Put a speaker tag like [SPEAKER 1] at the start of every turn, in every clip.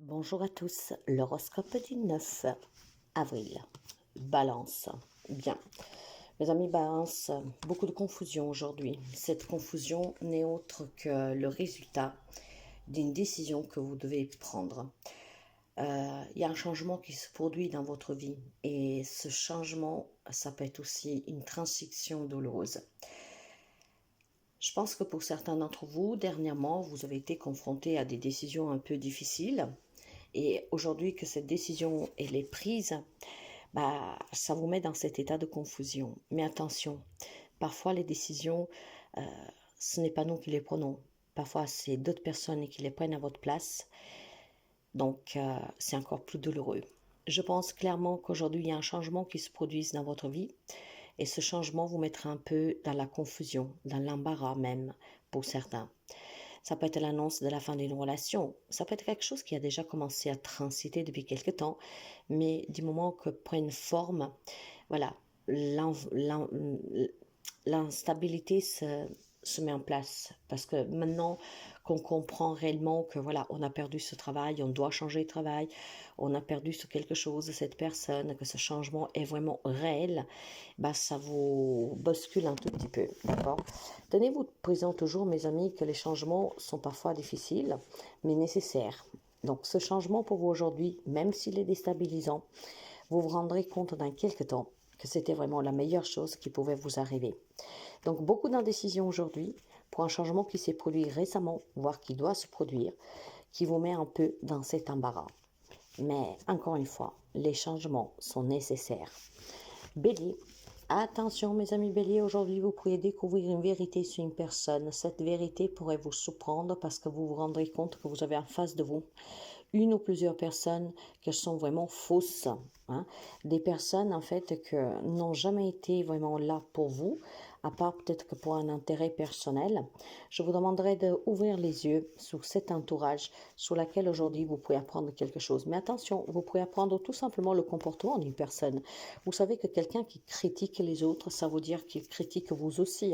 [SPEAKER 1] Bonjour à tous, l'horoscope du 9 avril. Balance. Bien. Mes amis Balance, beaucoup de confusion aujourd'hui. Cette confusion n'est autre que le résultat d'une décision que vous devez prendre. Il y a un changement qui se produit dans votre vie et ce changement, ça peut être aussi une transition douloureuse. Je pense que pour certains d'entre vous, dernièrement, vous avez été confrontés à des décisions un peu difficiles. Et aujourd'hui que cette décision elle est prise, ça vous met dans cet état de confusion. Mais attention, parfois les décisions, euh, ce n'est pas nous qui les prenons. Parfois c'est d'autres personnes qui les prennent à votre place. Donc c'est encore plus douloureux. Je pense clairement qu'aujourd'hui il y a un changement qui se produit dans votre vie. Et ce changement vous mettra un peu dans la confusion, dans l'embarras même pour certains. Ça peut être l'annonce de la fin d'une relation. Ça peut être quelque chose qui a déjà commencé à transiter depuis quelque temps, mais du moment que prenne forme, voilà, l'instabilité se met en place. Parce que maintenant qu'on comprend réellement que voilà, on a perdu ce travail, on doit changer de travail, on a perdu sur quelque chose de cette personne, que ce changement est vraiment réel, ça vous bouscule un tout petit peu, d'accord? Tenez-vous présent toujours, mes amis, que les changements sont parfois difficiles, mais nécessaires. Donc ce changement pour vous aujourd'hui, même s'il est déstabilisant, vous vous rendrez compte dans quelques temps que c'était vraiment la meilleure chose qui pouvait vous arriver. Donc beaucoup d'indécisions aujourd'hui pour un changement qui s'est produit récemment, voire qui doit se produire, qui vous met un peu dans cet embarras. Mais encore une fois, les changements sont nécessaires. Bélier. Attention mes amis Bélier, aujourd'hui vous pourriez découvrir une vérité sur une personne. Cette vérité pourrait vous surprendre parce que vous vous rendrez compte que vous avez en face de vous une ou plusieurs personnes qui sont vraiment fausses. Des personnes en fait que n'ont jamais été vraiment là pour vous, à part peut-être que pour un intérêt personnel. Je vous demanderai d'ouvrir les yeux sur cet entourage sur lequel aujourd'hui vous pouvez apprendre quelque chose. Mais attention, vous pouvez apprendre tout simplement le comportement d'une personne. Vous savez que quelqu'un qui critique les autres, ça veut dire qu'il critique vous aussi.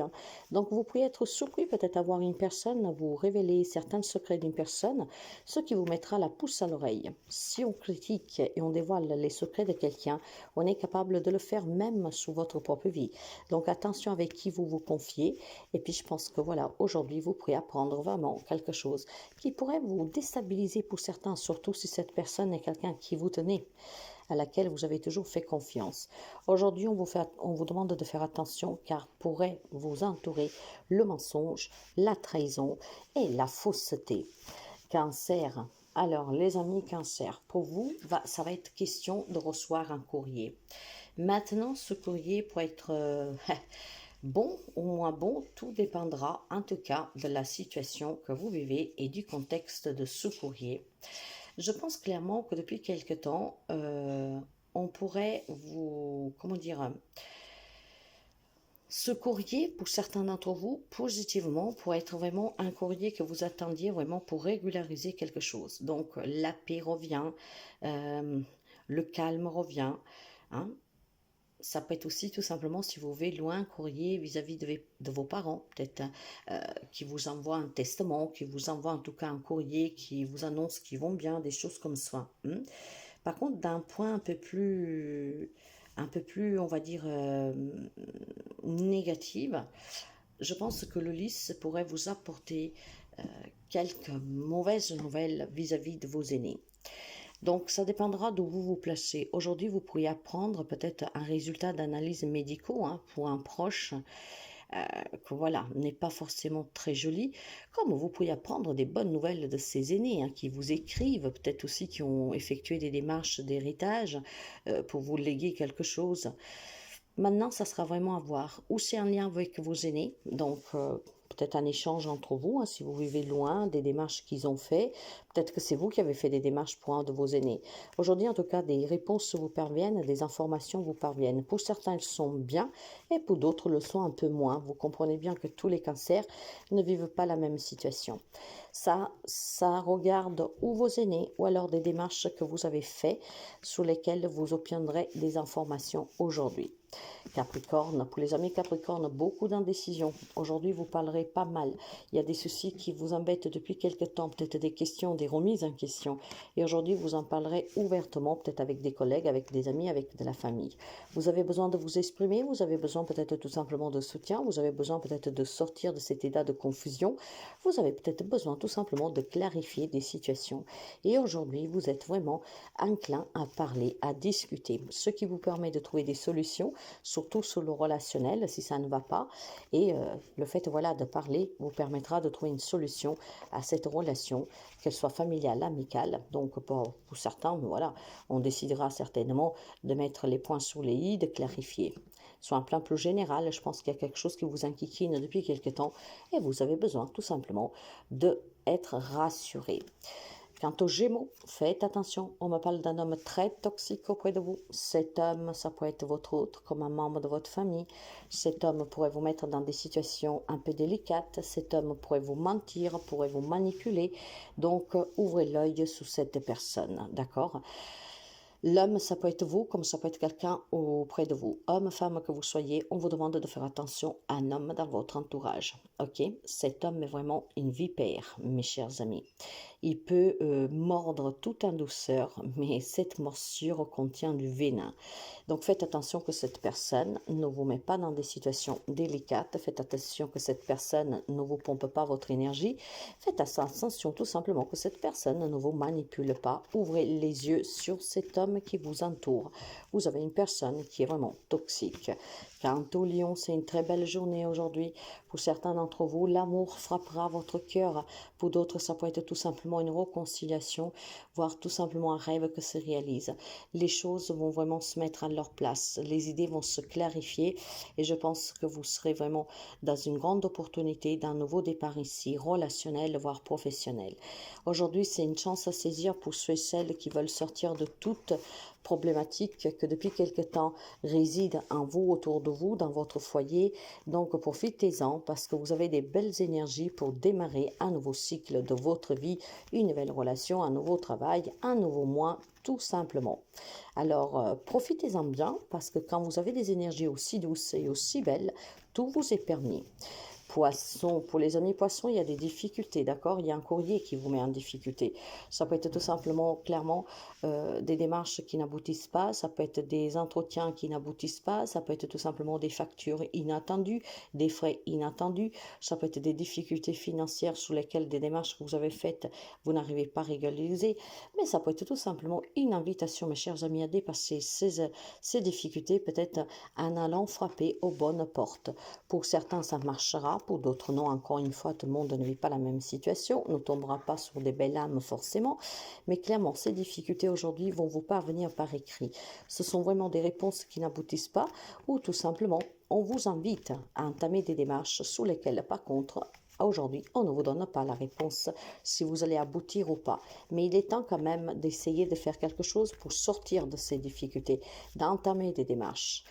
[SPEAKER 1] Donc vous pouvez être surpris peut-être avoir une personne, vous révéler certains secrets d'une personne, ce qui vous mettra la puce à l'oreille. Si on critique et on dévoile les secrets de quelqu'un, on est capable de le faire même sous votre propre vie. Donc attention avec qui vous vous confiez. Et puis je pense que voilà, aujourd'hui vous pourrez apprendre vraiment quelque chose qui pourrait vous déstabiliser pour certains, surtout si cette personne est quelqu'un qui vous tenait, à laquelle vous avez toujours fait confiance. Aujourd'hui, on vous demande de faire attention car pourrait vous entourer le mensonge, la trahison et la fausseté. Cancer. Alors, les amis Cancer, pour vous, ça va être question de recevoir un courrier. Maintenant, ce courrier pourrait être bon ou moins bon, tout dépendra en tout cas de la situation que vous vivez et du contexte de ce courrier. Je pense clairement que depuis quelque temps, on pourrait vous, ce courrier, pour certains d'entre vous, positivement, pourrait être vraiment un courrier que vous attendiez vraiment pour régulariser quelque chose. Donc, la paix revient, le calme revient. Ça peut être aussi tout simplement si vous vivez loin, un courrier vis-à-vis de vos parents, peut-être qui vous envoie un testament, qui vous envoie en tout cas un courrier qui vous annonce qu'ils vont bien, des choses comme ça. Par contre, d'un point un peu plus, on va dire, négative, je pense que le lys pourrait vous apporter quelques mauvaises nouvelles vis-à-vis de vos aînés. Donc, ça dépendra d'où vous vous placez. Aujourd'hui, vous pourriez apprendre peut-être un résultat d'analyse médicaux pour un proche que voilà, n'est pas forcément très joli, comme vous pouvez apprendre des bonnes nouvelles de ces aînés qui vous écrivent, peut-être aussi qui ont effectué des démarches d'héritage pour vous léguer quelque chose. Maintenant, ça sera vraiment à voir. Ou c'est un lien avec vos aînés, donc peut-être un échange entre vous, si vous vivez loin, des démarches qu'ils ont fait. Peut-être que c'est vous qui avez fait des démarches pour un de vos aînés. Aujourd'hui, en tout cas, des réponses vous parviennent, des informations vous parviennent. Pour certains, elles sont bien, et pour d'autres, le sont un peu moins. Vous comprenez bien que tous les cancers ne vivent pas la même situation. Ça regarde ou vos aînés, ou alors des démarches que vous avez faites, sur lesquelles vous obtiendrez des informations aujourd'hui. Capricorne, pour les amis Capricorne, beaucoup d'indécision. Aujourd'hui, vous parlerez pas mal. Il y a des soucis qui vous embêtent depuis quelque temps, peut-être des questions, des remises en question. Et aujourd'hui, vous en parlerez ouvertement, peut-être avec des collègues, avec des amis, avec de la famille. Vous avez besoin de vous exprimer, vous avez besoin peut-être tout simplement de soutien, vous avez besoin peut-être de sortir de cet état de confusion, vous avez peut-être besoin tout simplement de clarifier des situations. Et aujourd'hui, vous êtes vraiment enclin à parler, à discuter, ce qui vous permet de trouver des solutions, surtout sur le relationnel si ça ne va pas. Et le fait voilà, de parler vous permettra de trouver une solution à cette relation, qu'elle soit familiale, amicale. Donc pour certains, voilà, on décidera certainement de mettre les points sur les i, de clarifier. Sur un plan plus général, je pense qu'il y a quelque chose qui vous inquiétine depuis quelque temps et vous avez besoin tout simplement d'être rassuré. Quant aux Gémeaux, faites attention, on me parle d'un homme très toxique auprès de vous. Cet homme, ça peut être votre autre, comme un membre de votre famille. Cet homme pourrait vous mettre dans des situations un peu délicates. Cet homme pourrait vous mentir, pourrait vous manipuler. Donc, ouvrez l'œil sous cette personne, d'accord ? L'homme, ça peut être vous, comme ça peut être quelqu'un auprès de vous. Homme, femme que vous soyez, on vous demande de faire attention à un homme dans votre entourage. Ok, cet homme est vraiment une vipère, mes chers amis. Il peut mordre tout en douceur, mais cette morsure contient du venin. Donc faites attention que cette personne ne vous met pas dans des situations délicates. Faites attention que cette personne ne vous pompe pas votre énergie. Faites attention tout simplement que cette personne ne vous manipule pas. Ouvrez les yeux sur cet homme qui vous entoure. Vous avez une personne qui est vraiment toxique. Quant au Lion, c'est une très belle journée aujourd'hui. Pour certains d'entre vous, l'amour frappera votre cœur. Pour d'autres, ça peut être tout simplement une réconciliation, voire tout simplement un rêve que se réalise. Les choses vont vraiment se mettre à leur place. Les idées vont se clarifier et je pense que vous serez vraiment dans une grande opportunité d'un nouveau départ ici, relationnel, voire professionnel. Aujourd'hui, c'est une chance à saisir pour ceux et celles qui veulent sortir de toute problématique que depuis quelque temps réside en vous, autour de vous, dans votre foyer. Donc profitez-en parce que vous avez des belles énergies pour démarrer un nouveau cycle de votre vie, une nouvelle relation, un nouveau travail, un nouveau mois, tout simplement. Alors profitez-en bien parce que quand vous avez des énergies aussi douces et aussi belles, tout vous est permis. Poisson, pour les amis poissons, il y a des difficultés, d'accord? Il y a un courrier qui vous met en difficulté. Ça peut être tout simplement, clairement, des démarches qui n'aboutissent pas, ça peut être des entretiens qui n'aboutissent pas, ça peut être tout simplement des factures inattendues, des frais inattendus, ça peut être des difficultés financières sur lesquelles des démarches que vous avez faites, vous n'arrivez pas à régulariser, mais ça peut être tout simplement une invitation, mes chers amis, à dépasser ces difficultés, peut-être en allant frapper aux bonnes portes. Pour certains, ça marchera. Pour d'autres non, encore une fois, tout le monde ne vit pas la même situation, ne tombera pas sur des belles âmes forcément, mais clairement, ces difficultés aujourd'hui vont vous parvenir par écrit. Ce sont vraiment des réponses qui n'aboutissent pas, ou tout simplement, on vous invite à entamer des démarches sous lesquelles, par contre, aujourd'hui, on ne vous donne pas la réponse si vous allez aboutir ou pas. Mais il est temps quand même d'essayer de faire quelque chose pour sortir de ces difficultés, d'entamer des démarches.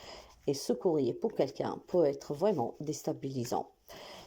[SPEAKER 1] Et ce courrier pour quelqu'un peut être vraiment déstabilisant.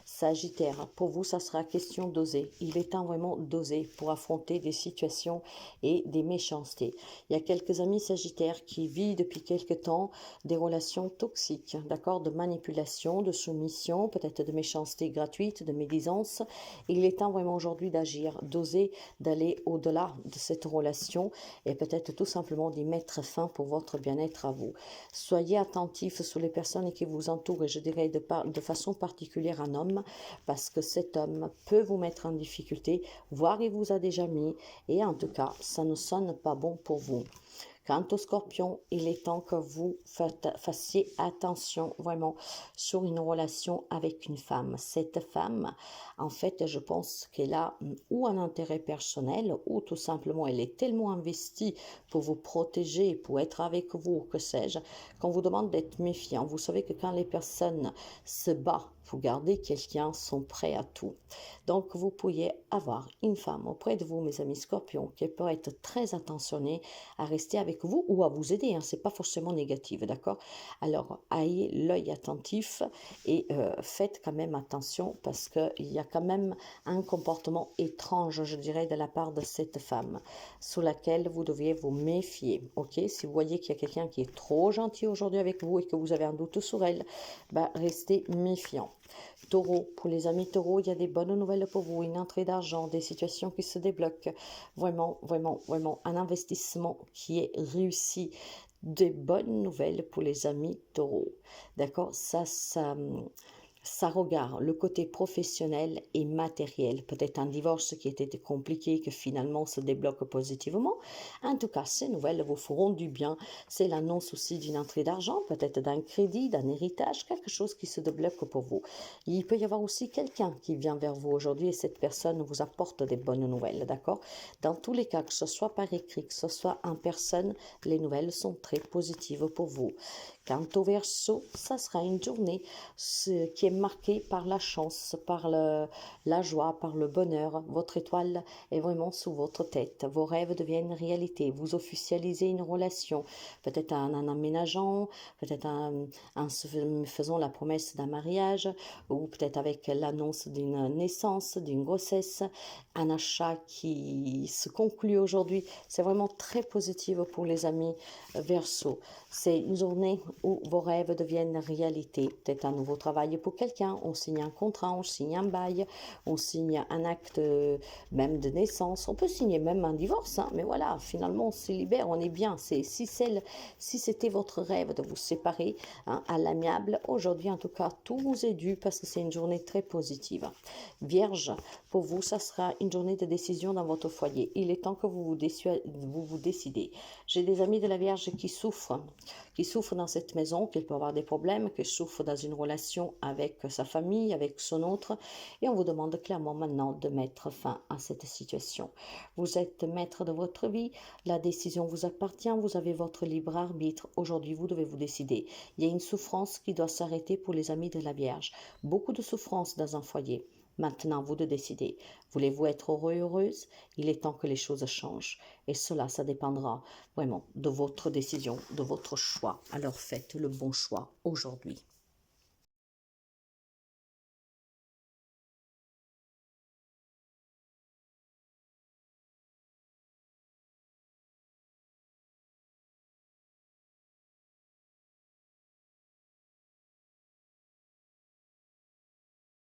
[SPEAKER 1] Sagittaire, pour vous, ça sera question d'oser. Il est temps vraiment d'oser pour affronter des situations et des méchancetés. Il y a quelques amis Sagittaires qui vivent depuis quelque temps des relations toxiques, d'accord, de manipulation, de soumission, peut-être de méchanceté gratuite, de médisance. Il est temps vraiment aujourd'hui d'agir, d'oser, d'aller au-delà de cette relation et peut-être tout simplement d'y mettre fin pour votre bien-être à vous. Soyez attentifs sur les personnes qui vous entourent et je dirais de façon particulière un homme, parce que cet homme peut vous mettre en difficulté, voire il vous a déjà mis, et en tout cas, ça ne sonne pas bon pour vous. Quant au Scorpion, il est temps que vous fassiez attention vraiment sur une relation avec une femme. Cette femme, en fait, je pense qu'elle a ou un intérêt personnel ou tout simplement elle est tellement investie pour vous protéger, pour être avec vous, que sais-je, qu'on vous demande d'être méfiant. Vous savez que quand les personnes se battent pour garder quelqu'un sont prêts à tout. Donc, vous pourriez avoir une femme auprès de vous, mes amis scorpions, qui peut être très attentionnée à rester avec vous ou à vous aider. Hein, c'est pas forcément négatif, d'accord? Alors, ayez l'œil attentif et faites quand même attention parce qu'il y a quand même un comportement étrange, je dirais, de la part de cette femme sur laquelle vous deviez vous méfier. Ok? Si vous voyez qu'il y a quelqu'un qui est trop gentil aujourd'hui avec vous et que vous avez un doute sur elle, bah, restez méfiant. Taureau, pour les amis taureaux, il y a des bonnes nouvelles pour vous, une entrée d'argent, des situations qui se débloquent, vraiment, vraiment, vraiment un investissement qui est réussi, des bonnes nouvelles pour les amis taureaux. D'accord? Ça regarde le côté professionnel et matériel. Peut-être un divorce qui était compliqué, que finalement se débloque positivement. En tout cas, ces nouvelles vous feront du bien. C'est l'annonce aussi d'une entrée d'argent, peut-être d'un crédit, d'un héritage, quelque chose qui se débloque pour vous. Il peut y avoir aussi quelqu'un qui vient vers vous aujourd'hui et cette personne vous apporte des bonnes nouvelles, d'accord? Dans tous les cas, que ce soit par écrit, que ce soit en personne, les nouvelles sont très positives pour vous. Quant au Verseau, ça sera une journée qui est marquée par la chance, par la joie, par le bonheur. Votre étoile est vraiment sous votre tête. Vos rêves deviennent réalité. Vous officialisez une relation, peut-être en emménageant, peut-être en faisant la promesse d'un mariage, ou peut-être avec l'annonce d'une naissance, d'une grossesse, un achat qui se conclut aujourd'hui. C'est vraiment très positif pour les amis Verseau. C'est une journée où vos rêves deviennent réalité. Peut-être un nouveau travail pour quelqu'un, on signe un contrat, on signe un bail, on signe un acte même de naissance. On peut signer même un divorce, hein, mais voilà, finalement on se libère, on est bien. Si c'était votre rêve de vous séparer hein, à l'amiable, aujourd'hui en tout cas tout vous est dû parce que c'est une journée très positive. Vierge, pour vous, ça sera une journée de décision dans votre foyer. Il est temps que vous décidez. J'ai des amis de la Vierge qui souffrent dans cette maison, qui peut avoir des problèmes, qui souffrent dans une relation avec sa famille, avec son autre, et on vous demande clairement maintenant de mettre fin à cette situation. Vous êtes maître de votre vie, la décision vous appartient, vous avez votre libre arbitre. Aujourd'hui, vous devez vous décider. Il y a une souffrance qui doit s'arrêter pour les amis de la Vierge. Beaucoup de souffrance dans un foyer. Maintenant, vous de décider. Voulez-vous être heureux et heureuse? Il est temps que les choses changent. Et cela, ça dépendra vraiment de votre décision, de votre choix. Alors faites le bon choix aujourd'hui.